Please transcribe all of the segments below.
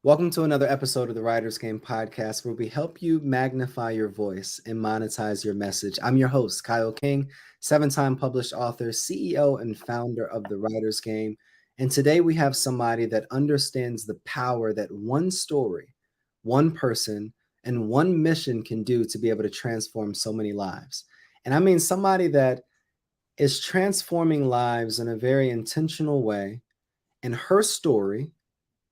Welcome to another episode of the Writers Game podcast, where we help you magnify your voice and monetize your message. I'm your host, Kyle King, seven-time published author, CEO, and founder of the Writers Game. And today we have somebody that understands the power that one story, one person, and one mission can do to be able to transform so many lives. And I mean somebody that is transforming lives in a very intentional way. And her story,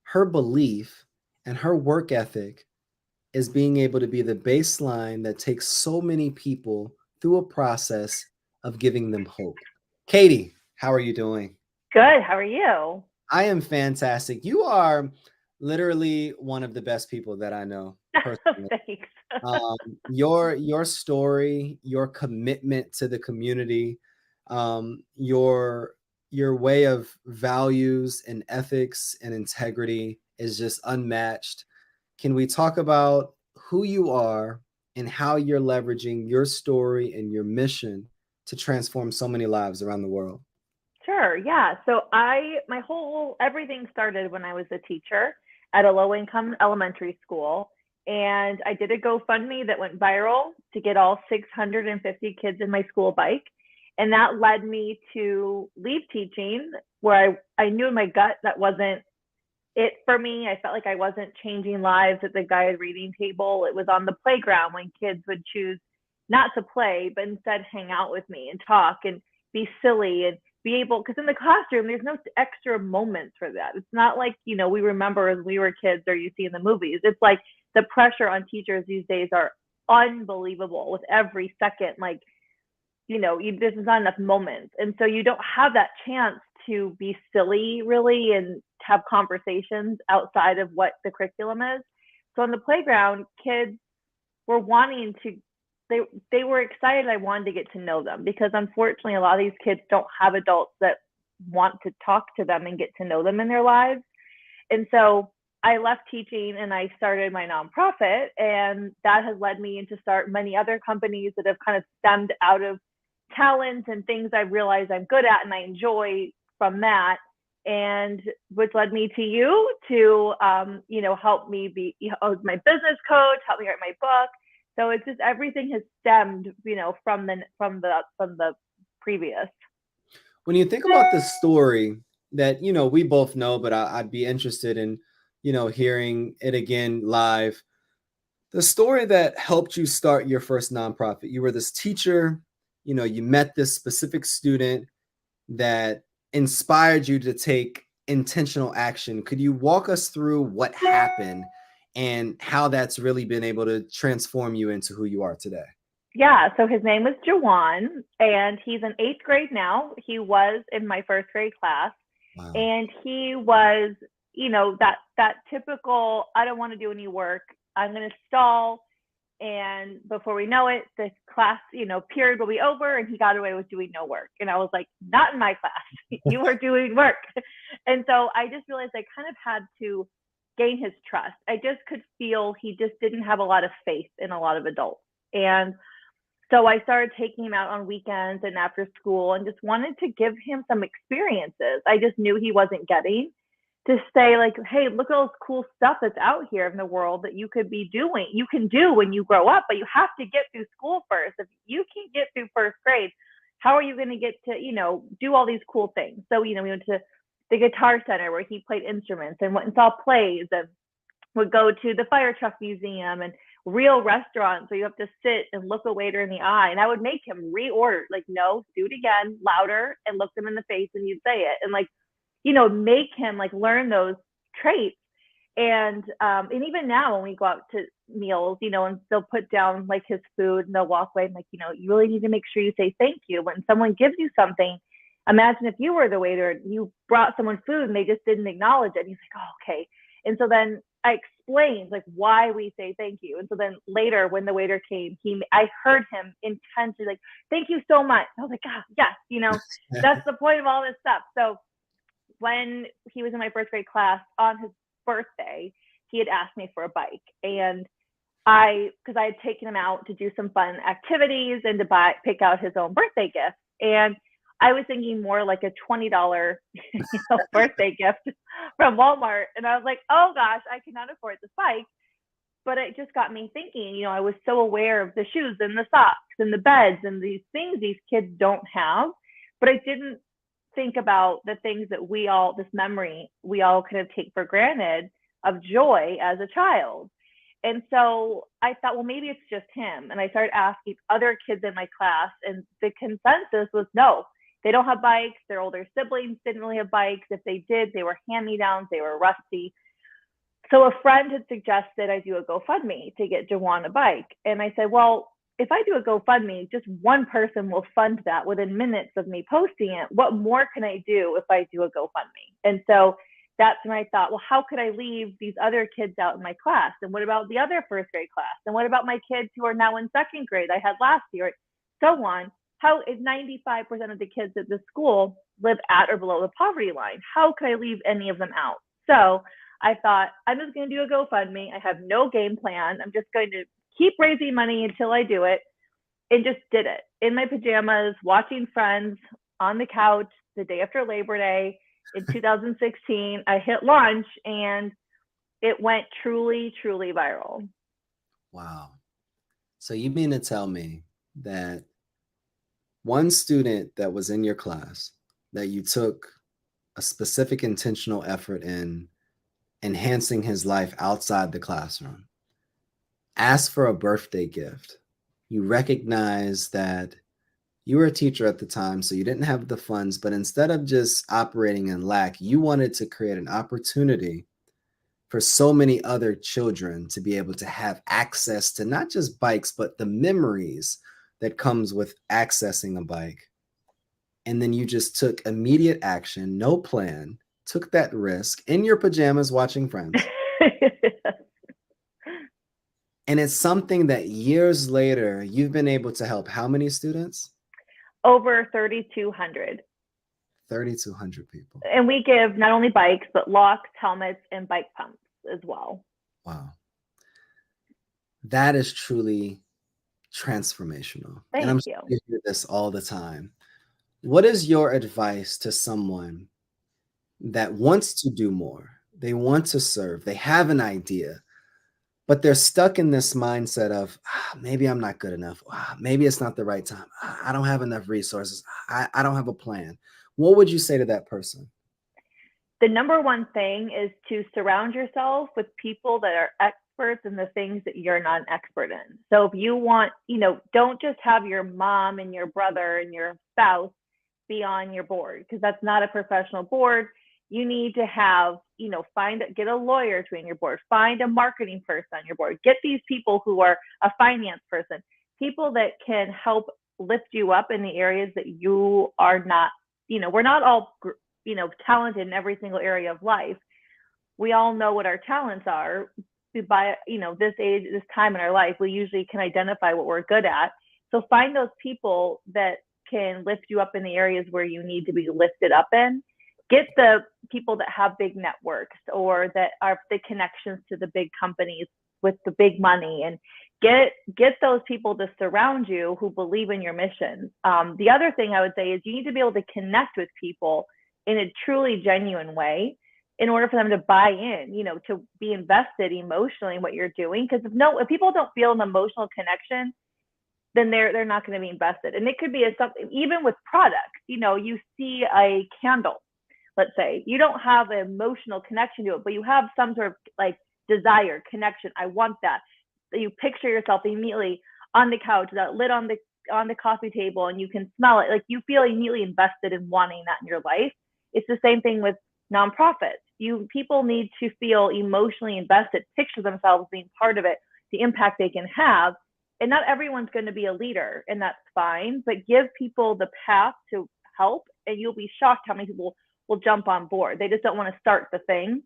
her belief, and her work ethic is being able to be the baseline that takes so many people through a process of giving them hope. Katie, how are you doing? Good. How are you? I am fantastic. You are literally one of the best people that I know personally. Thanks. Um, your story, your commitment to the community, your way of values and ethics and integrity is just unmatched. Can we talk about who you are and how you're leveraging your story and your mission to transform so many lives around the world? Sure. Yeah. So my whole everything started when I was a teacher at a low income elementary school. And I did a GoFundMe that went viral to get all 650 kids in my school bike. And that led me to leave teaching, where I knew in my gut that wasn't it for me. I felt like I wasn't changing lives at the guided reading table. It was on the playground when kids would choose not to play, but instead hang out with me and talk and be silly and be able, because in the classroom, there's no extra moments for that. It's not like, we remember as we were kids or you see in the movies. It's like the pressure on teachers these days are unbelievable with every second. Like, this is not enough moments. And so you don't have that chance to be silly really and have conversations outside of what the curriculum is. So on the playground, kids were wanting to they were excited I wanted to get to know them, because unfortunately a lot of these kids don't have adults that want to talk to them and get to know them in their lives. And so I left teaching and I started my nonprofit, and that has led me to start many other companies that have kind of stemmed out of talents and things I've realized I'm good at and I enjoy from that, and which led me to you to help me be my business coach, help me write my book. So it's just everything has stemmed from the previous. When you think about the story that we both know, but I'd be interested in hearing it again live. The story that helped you start your first nonprofit. You were this teacher, you met this specific student that inspired you to take intentional action. Could you walk us through what happened and how that's really been able to transform you into who you are today? Yeah, so his name was Jawan, and he's in eighth grade now. He was in my first grade class, Wow. and he was, that typical, I don't want to do any work. I'm going to stall. And before we know it, the class, period will be over, and he got away with doing no work. And I was like, not in my class. You are doing work. And so I just realized I kind of had to gain his trust. I just could feel he just didn't have a lot of faith in a lot of adults. And so I started taking him out on weekends and after school and just wanted to give him some experiences I just knew he wasn't getting, to say like, hey, look at all this cool stuff that's out here in the world that you can do when you grow up, but you have to get through school first. If you can't get through first grade, how are you going to get to, do all these cool things? So, we went to the guitar center where he played instruments and went and saw plays, and would go to the fire truck museum and real restaurants where you have to sit and look a waiter in the eye. And I would make him reorder, like, no, do it again, louder, and look them in the face and you'd say it. And like, make him like learn those traits. And even now when we go out to meals, and they'll put down like his food and they'll walk away and like, you really need to make sure you say thank you when someone gives you something. Imagine if you were the waiter and you brought someone food and they just didn't acknowledge it. And he's like, oh, okay. And so then I explained like why we say thank you. And so then later when the waiter came, I heard him intensely like, thank you so much. I was like, ah, yes, that's the point of all this stuff. So when he was in my first grade class on his birthday, he had asked me for a bike. And because I had taken him out to do some fun activities and to pick out his own birthday gift. And I was thinking more like a $20 birthday gift from Walmart. And I was like, oh gosh, I cannot afford this bike. But it just got me thinking, I was so aware of the shoes and the socks and the beds and these things these kids don't have. But I didn't think about the things that this memory, we all kind of take for granted of joy as a child. And so I thought, well, maybe it's just him. And I started asking other kids in my class, and the consensus was no, they don't have bikes. Their older siblings didn't really have bikes. If they did, they were hand-me-downs, they were rusty. So a friend had suggested I do a GoFundMe to get Jawan a bike. And I said, well, if I do a GoFundMe, just one person will fund that within minutes of me posting it. What more can I do if I do a GoFundMe? And so that's when I thought, well, how could I leave these other kids out in my class? And what about the other first grade class? And what about my kids who are now in second grade I had last year? So on. How is 95% of the kids at the school live at or below the poverty line? How could I leave any of them out? So I thought, I'm just going to do a GoFundMe. I have no game plan. I'm just going to keep raising money until I do it, and just did it in my pajamas, watching Friends on the couch the day after Labor Day in 2016. I hit launch, and it went truly, truly viral. Wow. So you mean to tell me that one student that was in your class that you took a specific intentional effort in enhancing his life outside the classroom asked for a birthday gift? You recognize that you were a teacher at the time, so you didn't have the funds, but instead of just operating in lack, you wanted to create an opportunity for so many other children to be able to have access to not just bikes, but the memories that comes with accessing a bike. And then you just took immediate action, no plan, took that risk in your pajamas watching Friends. And it's something that years later, you've been able to help how many students? Over 3,200. 3,200 people. And we give not only bikes, but locks, helmets, and bike pumps as well. Wow. That is truly transformational. Thank and I'm you. sure you hear this all the time. What is your advice to someone that wants to do more? They want to serve, they have an idea, but they're stuck in this mindset of maybe I'm not good enough. Maybe it's not the right time. I don't have enough resources. I don't have a plan. What would you say to that person? The number one thing is to surround yourself with people that are experts in the things that you're not an expert in. So if you want, don't just have your mom and your brother and your spouse be on your board, because that's not a professional board. You need to have, get a lawyer to be on your board, find a marketing person on your board, get these people who are a finance person, people that can help lift you up in the areas that you are not, we're not all, talented in every single area of life. We all know what our talents are. By, this age, this time in our life, we usually can identify what we're good at. So find those people that can lift you up in the areas where you need to be lifted up in. Get the people that have big networks or that are the connections to the big companies with the big money, and get those people to surround you who believe in your mission. The other thing I would say is you need to be able to connect with people in a truly genuine way in order for them to buy in, to be invested emotionally in what you're doing. Because if people don't feel an emotional connection, then they're not going to be invested. And it could be something, even with products, you see a candle, let's say, you don't have an emotional connection to it, but you have some sort of like desire, connection. I want that. So you picture yourself immediately on the couch, that lit on the coffee table, and you can smell it. Like you feel immediately invested in wanting that in your life. It's the same thing with nonprofits. People need to feel emotionally invested, picture themselves being part of it, the impact they can have. And not everyone's going to be a leader, and that's fine, but give people the path to help, and you'll be shocked how many people will jump on board. They just don't want to start the thing,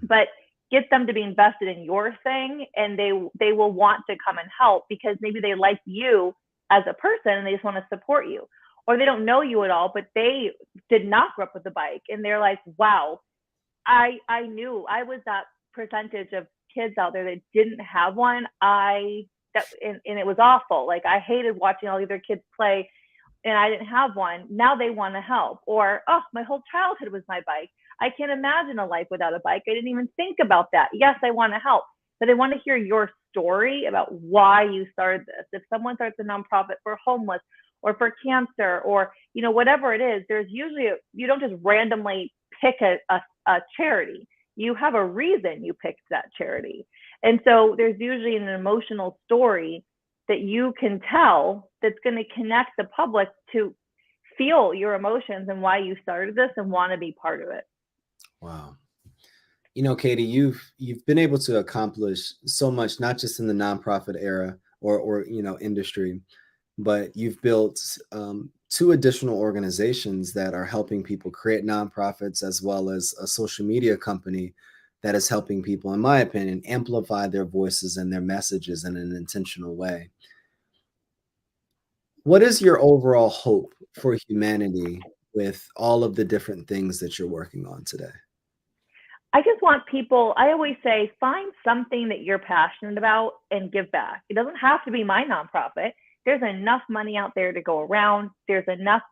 but get them to be invested in your thing, and they will want to come and help because maybe they like you as a person and they just want to support you. Or they don't know you at all, but they did not grow up with a bike, and they're like, wow, I knew I was that percentage of kids out there that didn't have one. And it was awful. Like I hated watching all the other kids play and I didn't have one. Now they want to help. Or, oh, my whole childhood was my bike. I can't imagine a life without a bike. I didn't even think about that. Yes, I want to help, but they want to hear your story about why you started this. If someone starts a nonprofit for homeless or for cancer or, whatever it is, there's usually, you don't just randomly pick a charity. You have a reason you picked that charity. And so there's usually an emotional story that you can tell that's going to connect the public to feel your emotions and why you started this and want to be part of it. Wow. Katie, you've been able to accomplish so much, not just in the nonprofit era or industry, but you've built two additional organizations that are helping people create nonprofits, as well as a social media company that is helping people, in my opinion, amplify their voices and their messages in an intentional way. What is your overall hope for humanity with all of the different things that you're working on today? I just want people, I always say, find something that you're passionate about and give back. It doesn't have to be my nonprofit. There's enough money out there to go around. There's enough,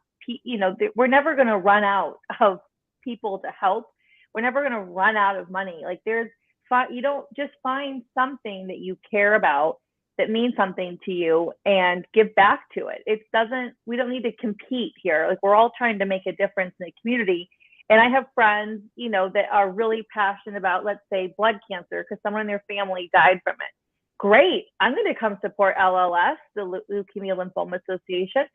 we're never going to run out of people to help. We're never going to run out of money. Like you don't just find something that you care about that means something to you and give back to it. We don't need to compete here. Like, we're all trying to make a difference in the community. And I have friends, that are really passionate about, let's say, blood cancer because someone in their family died from it. Great. I'm going to come support LLS, the Leukemia Lymphoma Association,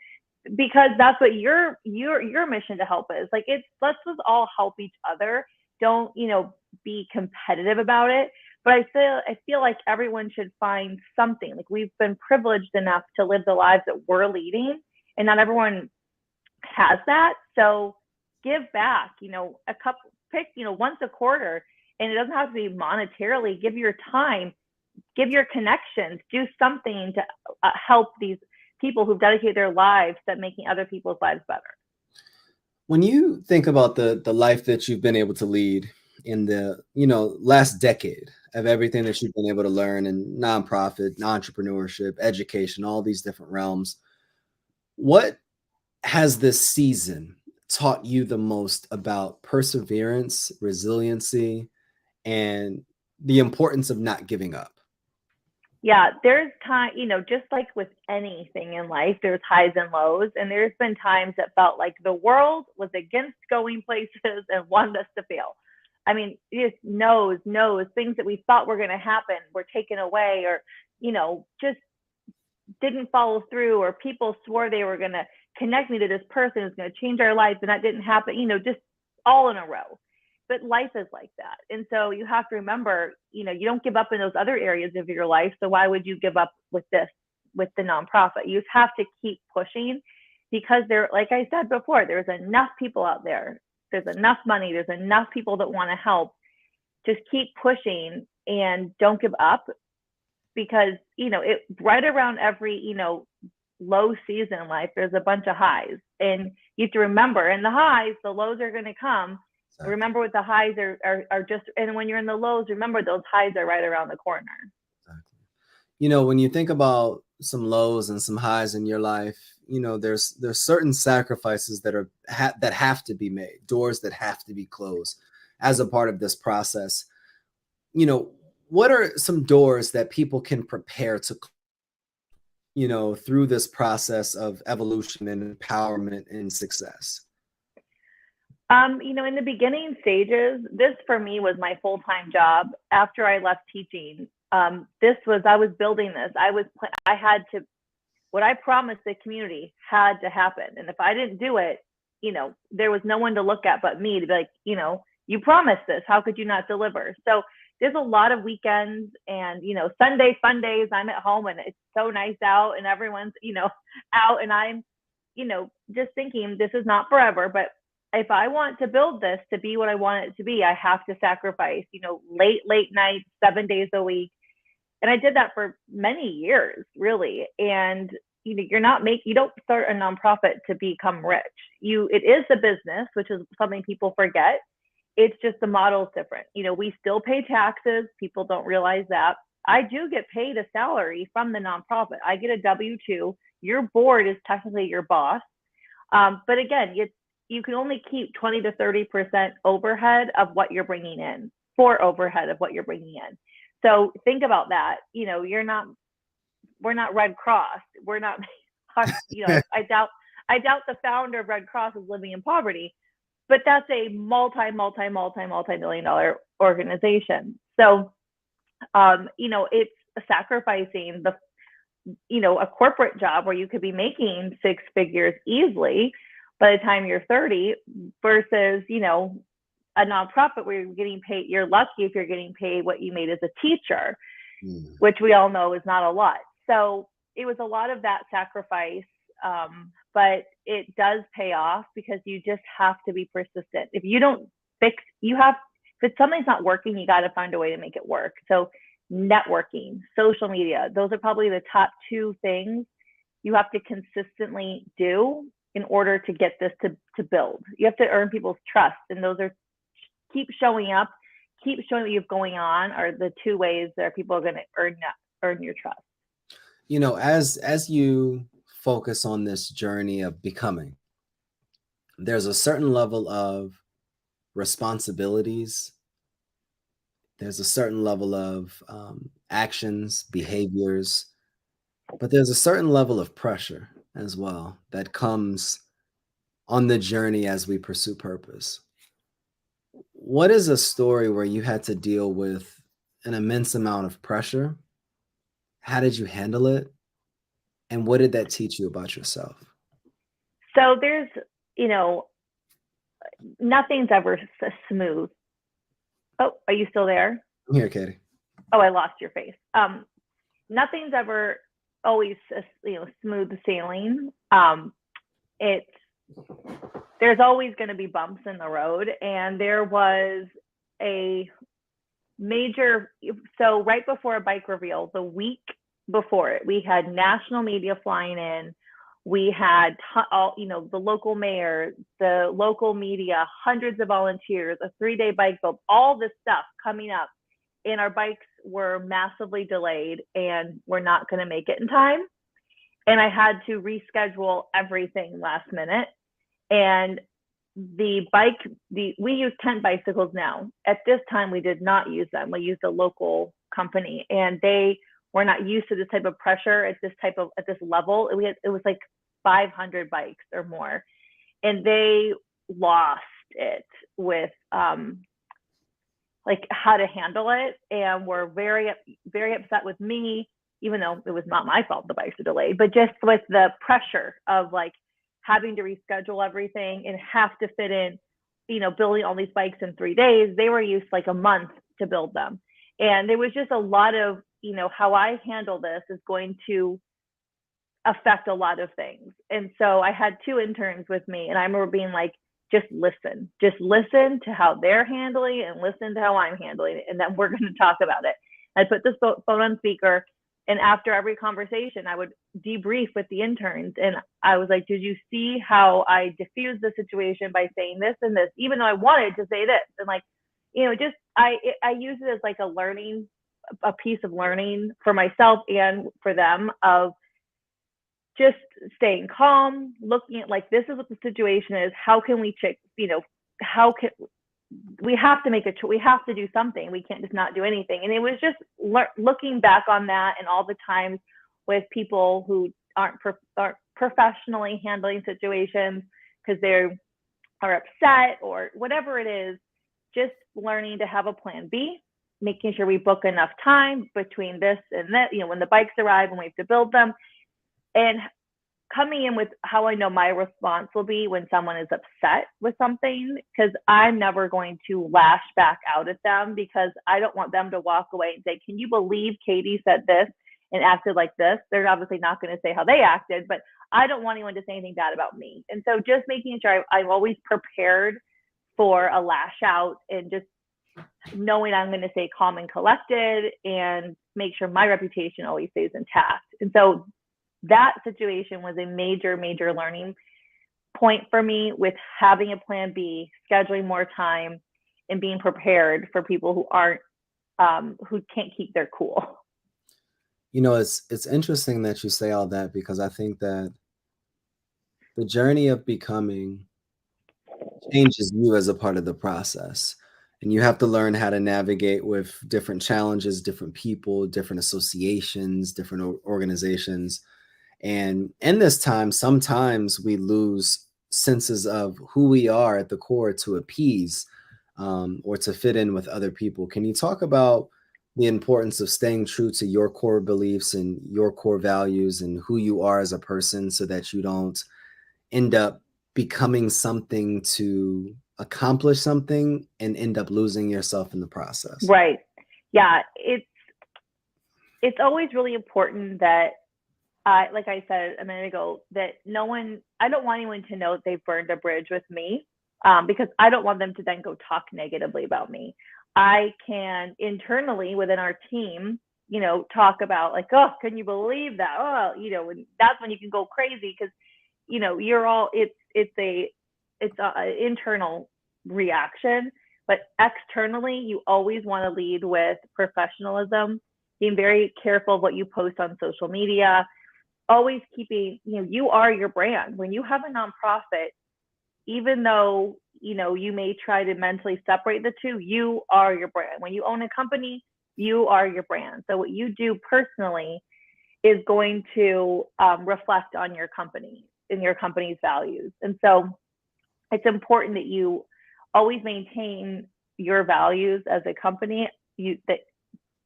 because that's what your mission to help is. Like, let's just all help each other. Don't, be competitive about it. But I feel like everyone should find something. Like, we've been privileged enough to live the lives that we're leading, and not everyone has that. So give back, pick, once a quarter, and it doesn't have to be monetarily. Give your time, give your connections, do something to help these people who've dedicated their lives to making other people's lives better. When you think about the life that you've been able to lead in the, last decade of everything that you've been able to learn in nonprofit, entrepreneurship, education, all these different realms, what has this season taught you the most about perseverance, resiliency, and the importance of not giving up? Yeah, there's time, just like with anything in life, there's highs and lows. And there's been times that felt like the world was against going places and wanted us to fail. I mean, just knows, things that we thought were going to happen were taken away, or, just didn't follow through, or people swore they were going to connect me to this person who's going to change our life, and that didn't happen, just all in a row. But life is like that. And so you have to remember, you don't give up in those other areas of your life. So why would you give up with the nonprofit? You have to keep pushing, because like I said before, there's enough people out there. There's enough money. There's enough people that want to help. Just keep pushing and don't give up, because, right around every, low season in life, there's a bunch of highs, and you have to remember, in the highs, the lows are going to come. Exactly. Remember what the highs are just, and when you're in the lows, remember those highs are right around the corner. Exactly. When you think about some lows and some highs in your life, there's certain sacrifices that have to be made, doors that have to be closed as a part of this process. What are some doors that people can prepare to, through this process of evolution and empowerment and success? In the beginning stages, this for me was my full-time job. After I left teaching, I was building this. I had to, what I promised the community had to happen. And if I didn't do it, there was no one to look at but me to be like, you promised this, how could you not deliver? So there's a lot of weekends and, Sunday fun days. I'm at home and it's so nice out and everyone's, out, and I'm, just thinking this is not forever, but if I want to build this to be what I want it to be, I have to sacrifice, late nights, 7 days a week. And I did that for many years, really. And, you don't start a nonprofit to become rich. It is the business, which is something people forget. It's just the model is different. We still pay taxes. People don't realize that. I do get paid a salary from the nonprofit. I get a W-2. Your board is technically your boss. But again, you can only keep 20 to 30% overhead of what you're bringing in, for overhead of what you're bringing in. So think about that. We're not Red Cross. We're not, I doubt the founder of Red Cross is living in poverty, but that's a multi-million dollar organization. So, it's sacrificing a corporate job where you could be making six figures easily by the time you're 30 versus, a nonprofit where you're getting paid. You're lucky if you're getting paid what you made as a teacher, which we all know is not a lot. So it was a lot of that sacrifice, but it does pay off because you just have to be persistent. If you don't if something's not working, you got to find a way to make it work. So networking, social media, those are probably the top two things you have to consistently do in order to get this to build. You have to earn people's trust, and those are keep showing up, keep showing what you have going on are the two ways that people are going to earn your trust. As you focus on this journey of becoming, there's a certain level of responsibilities. There's a certain level of actions, behaviors, but there's a certain level of pressure as well that comes on the journey as we pursue purpose. What is a story where you had to deal with an immense amount of pressure? How did you handle it? And what did that teach you about yourself? So there's, nothing's ever smooth. Oh, are you still there? I'm here, Katie. Oh, I lost your face. Nothing's ever always, smooth sailing. There's always going to be bumps in the road. And there was a major, so right before a bike reveal, the week before it, we had national media flying in. We had the local mayor, the local media, hundreds of volunteers, a 3-day bike build, all this stuff coming up. And our bikes were massively delayed and we're not going to make it in time. And I had to reschedule everything last minute. And we use tent bicycles now. At this time, we did not use them. We used a local company, and they were not used to this type of pressure at this level. It was like 500 bikes or more, and they lost it with like how to handle it, and were very, very upset with me, even though it was not my fault the bikes were delayed, but just with the pressure of like having to reschedule everything and have to fit in, building all these bikes in 3 days. They were used like a month to build them. And there was just a lot of, how I handle this is going to affect a lot of things. And so I had 2 interns with me, and I remember being like, just listen to how they're handling it and listen to how I'm handling it. And then we're going to talk about it. I put this phone on speaker, and after every conversation, I would debrief with the interns. And I was like, did you see how I diffused the situation by saying this and this, even though I wanted to say this? And like, I use it as like a piece of learning for myself and for them, of just staying calm, looking at like, this is what the situation is. How can we check, we have to we have to do something. We can't just not do anything. And it was just looking back on that, and all the times with people who aren't professionally handling situations because they are upset or whatever it is, just learning to have a plan B, making sure we book enough time between this and that, when the bikes arrive and we have to build them, and coming in with how I know my response will be when someone is upset with something, because I'm never going to lash back out at them, because I don't want them to walk away and say, can you believe Katie said this and acted like this? They're obviously not going to say how they acted, but I don't want anyone to say anything bad about me. And so just making sure I'm always prepared for a lash out, and just knowing I'm going to stay calm and collected and make sure my reputation always stays intact. And so that situation was a major, major learning point for me, with having a plan B, scheduling more time, and being prepared for people who can't keep their cool. It's interesting that you say all that, because I think that The journey of becoming changes you as a part of the process. And you have to learn how to navigate with different challenges, different people, different associations, different organizations. And in this time, sometimes we lose senses of who we are at the core to appease or to fit in with other people. Can you talk about the importance of staying true to your core beliefs and your core values and who you are as a person so that you don't end up becoming something to accomplish something and end up losing yourself in the process? Right. Yeah. It's always really important that like I said a minute ago, that I don't want anyone to know that they've burned a bridge with me, because I don't want them to then go talk negatively about me. I can internally within our team, talk about like, oh, can you believe that? Oh, and that's when you can go crazy because, you're all, it's a internal reaction, but externally, you always want to lead with professionalism, being very careful of what you post on social media, always keeping, you are your brand. When you have a nonprofit, even though, you may try to mentally separate the two, you are your brand. When you own a company, you are your brand. So what you do personally is going to reflect on your company and your company's values. And so it's important that you always maintain your values as a company, that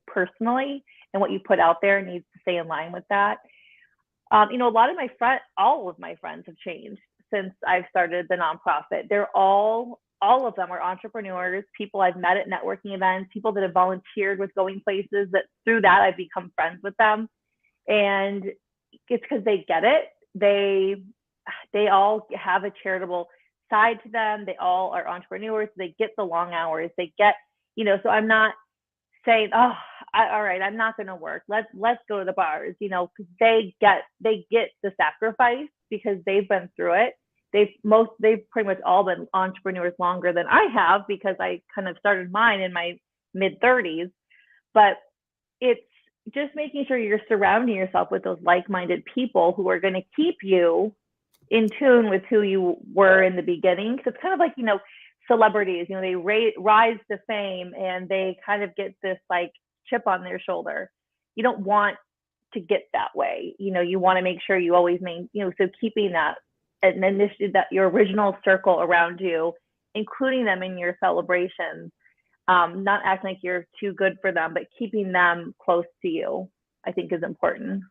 personally, and what you put out there needs to stay in line with that. A lot of all of my friends have changed since I've started the nonprofit. They're all of them are entrepreneurs, people I've met at networking events, people that have volunteered with going places, that through that I've become friends with them. And it's because they get it. They all have a charitable side to them. They all are entrepreneurs. They get the long hours. They get, so I'm not saying, oh, all right, I'm not going to work. Let's go to the bars, because they get the sacrifice because they've been through it. They've pretty much all been entrepreneurs longer than I have because I kind of started mine in my mid 30s. But it's just making sure you're surrounding yourself with those like-minded people who are going to keep you in tune with who you were in the beginning. Because it's kind of like, celebrities, they rise to fame and they kind of get this like chip on their shoulder. You don't want to get that way. You want to make sure you always so keeping that and initiative, that your original circle around you, including them in your celebrations, not acting like you're too good for them, but keeping them close to you, I think is important.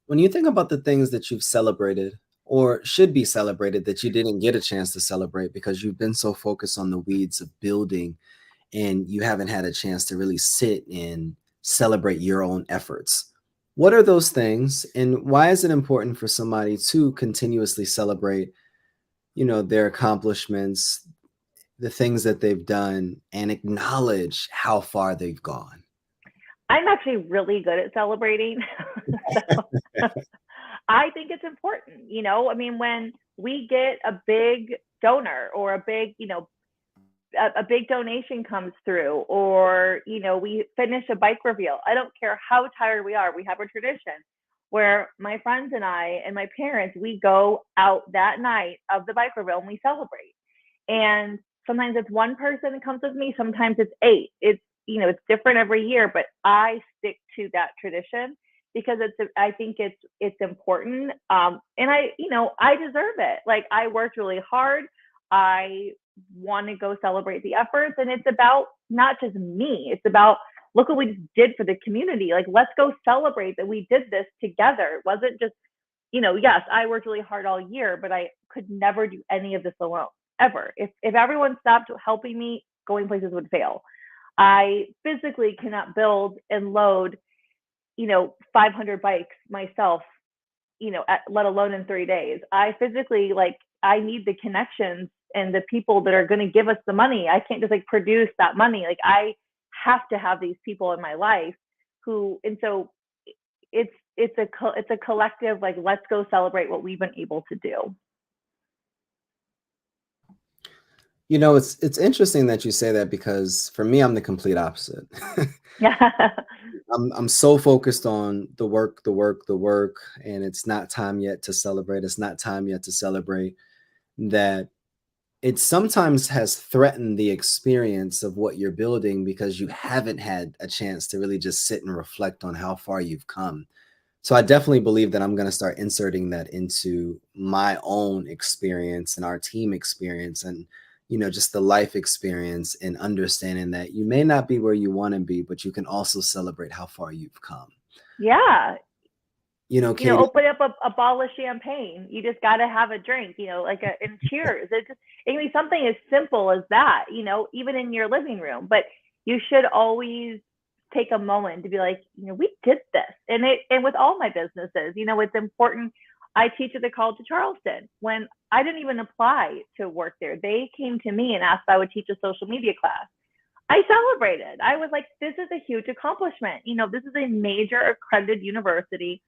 When you think about the things that you've celebrated or should be celebrated that you didn't get a chance to celebrate because you've been so focused on the weeds of building and you haven't had a chance to really sit and celebrate your own efforts. What are those things and why is it important for somebody to continuously celebrate, their accomplishments, the things that they've done and acknowledge how far they've gone? I'm actually really good at celebrating. So I think it's important, I mean, when we get a big donor or a big, a big donation comes through, or, we finish a bike reveal. I don't care how tired we are. We have a tradition where my friends and I and my parents, we go out that night of the bike reveal and we celebrate. And sometimes it's one person that comes with me. Sometimes it's 8. It's different every year, but I stick to that tradition because I think it's important. And I deserve it. Like, I worked really hard. I want to go celebrate the efforts, and it's about not just me. It's about, look what we just did for the community. Like, let's go celebrate that we did this together. It wasn't just, yes, I worked really hard all year, but I could never do any of this alone, ever. If everyone stopped helping me, going places would fail. I physically cannot build and load, 500 bikes myself, let alone in 3 days. I physically, I need the connections and the people that are going to give us the money. I can't just produce that money. Like, I have to have these people in my life and so it's a collective, let's go celebrate what we've been able to do. It's interesting that you say that because for me, I'm the complete opposite. Yeah. I'm so focused on the work, the work, the work, and it's not time yet to celebrate. It's not time yet to celebrate that it sometimes has threatened the experience of what you're building because you haven't had a chance to really just sit and reflect on how far you've come. So I definitely believe that I'm going to start inserting that into my own experience and our team experience and just the life experience and understanding that you may not be where you want to be, but you can also celebrate how far you've come. Yeah. Katie, Open up a bottle of champagne. You just got to have a drink, and cheers. It can be something as simple as that, even in your living room. But you should always take a moment to be like, we did this. And with all my businesses, it's important. I teach at the College of Charleston. When I didn't even apply to work there, they came to me and asked if I would teach a social media class. I celebrated. I was like, this is a huge accomplishment. This is a major accredited university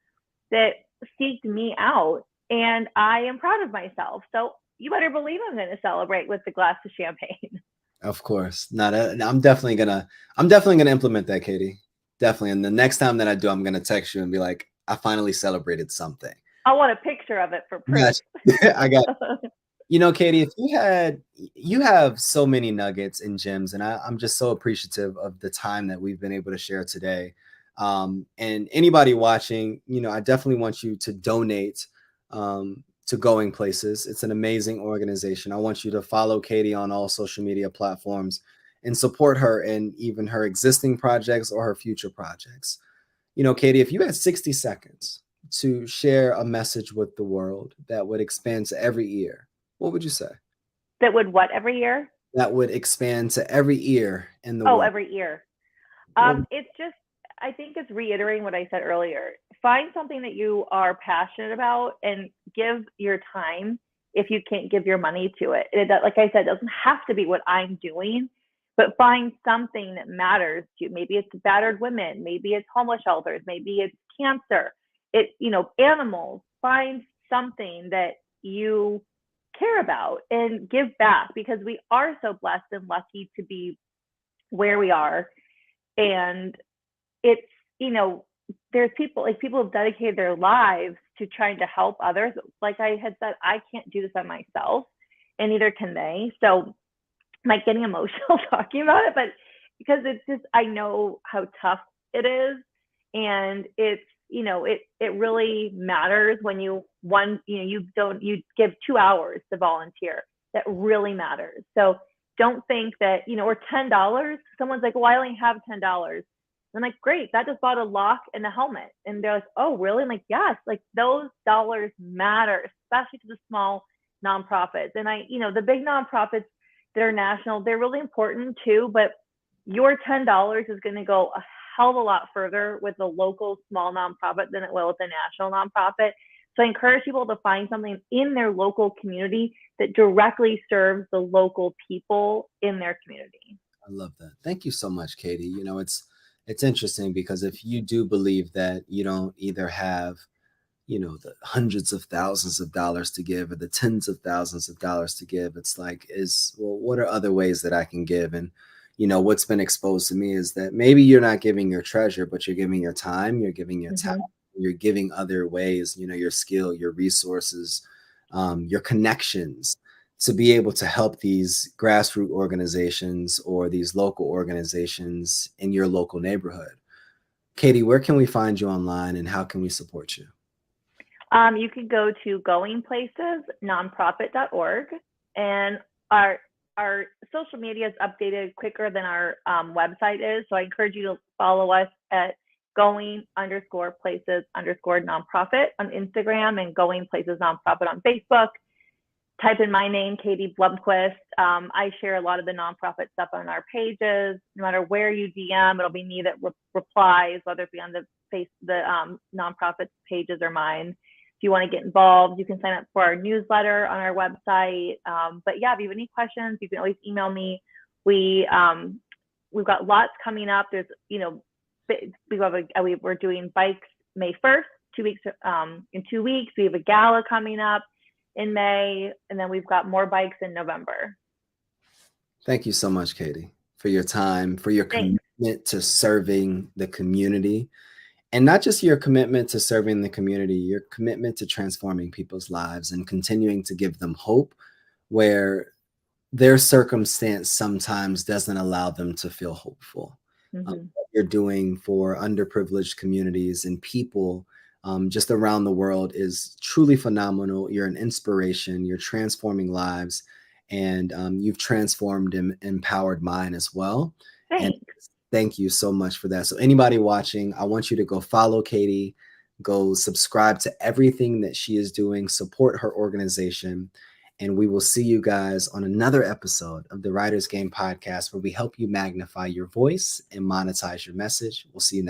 that seeked me out, and I am proud of myself. So you better believe I'm going to celebrate with a glass of champagne. of course. Not. I'm definitely gonna implement that, Katie. Definitely. And the next time that I do, I'm gonna text you and be like, I finally celebrated something. I want a picture of it for proof. Yes, I got. Katie, if you have so many nuggets and gems, and I'm just so appreciative of the time that we've been able to share today. And anybody watching, I definitely want you to donate to Going Places. It's an amazing organization. I want you to follow Katie on all social media platforms and support her in even her existing projects or her future projects. Katie, if you had 60 seconds to share a message with the world that would expand to every ear, what would you say? That would what every year? That would expand to every ear in the Oh, world. every year. Well, It's just, I think it's reiterating what I said earlier. Find something that you are passionate about and give your time if you can't give your money to it. Like I said, it doesn't have to be what I'm doing, but find something that matters to you. Maybe it's battered women, maybe it's homeless shelters, maybe it's cancer, animals. Find something that you care about and give back, because we are so blessed and lucky to be where we are. And it's, you know there's people have dedicated their lives to trying to help others. Like I had said, I can't do this by myself, and neither can they. So I'm like getting emotional talking about it, but because it's just, I know how tough it is. And it's, it really matters when you give 2 hours to volunteer. That really matters. So don't think that, or $10, someone's like, well, I only have $10. I'm like, great, that just bought a lock and a helmet. And they're like, oh, really? I'm like, yes, like those dollars matter, especially to the small nonprofits. And the big nonprofits that are national, they're really important too, but your $10 is going to go a hell of a lot further with a local small nonprofit than it will with a national nonprofit. So I encourage people to find something in their local community that directly serves the local people in their community. I love that. Thank you so much, Katie. It's interesting because if you do believe that you don't either have the hundreds of thousands of dollars to give or the tens of thousands of dollars to give, it's like, what are other ways that I can give? And what's been exposed to me is that maybe you're not giving your treasure, but you're giving your time, you're giving your talent, Mm-hmm. you're giving other ways, your skill, your resources, your connections, to be able to help these grassroots organizations or these local organizations in your local neighborhood. Katie, where can we find you online and how can we support you? You can go to goingplacesnonprofit.org, and our social media is updated quicker than our website is. So I encourage you to follow us at going_places_nonprofit on Instagram and Going Places Nonprofit on Facebook. Type in my name, Katie Blumquist. I share a lot of the nonprofit stuff on our pages. No matter where you DM, it'll be me that replies, whether it be on the nonprofit pages or mine. If you want to get involved, you can sign up for our newsletter on our website. But yeah, if you have any questions, you can always email me. We've got lots coming up. There's, we're doing bikes May 1st, 2 weeks. In 2 weeks, we have a gala coming up in May, and then we've got more bikes in November. Thank you so much, Katie, for your time, for your Thanks. commitment to serving the community. And not just your commitment to serving the community, your commitment to transforming people's lives and continuing to give them hope where their circumstance sometimes doesn't allow them to feel hopeful. Mm-hmm. What you're doing for underprivileged communities and people just around the world is truly phenomenal. You're an inspiration. You're transforming lives, and you've transformed and empowered mine as well. And Thanks. thank you so much for that. So anybody watching, I want you to go follow Katie, go subscribe to everything that she is doing, support her organization. And we will see you guys on another episode of the Writers Game podcast, where we help you magnify your voice and monetize your message. We'll see you next.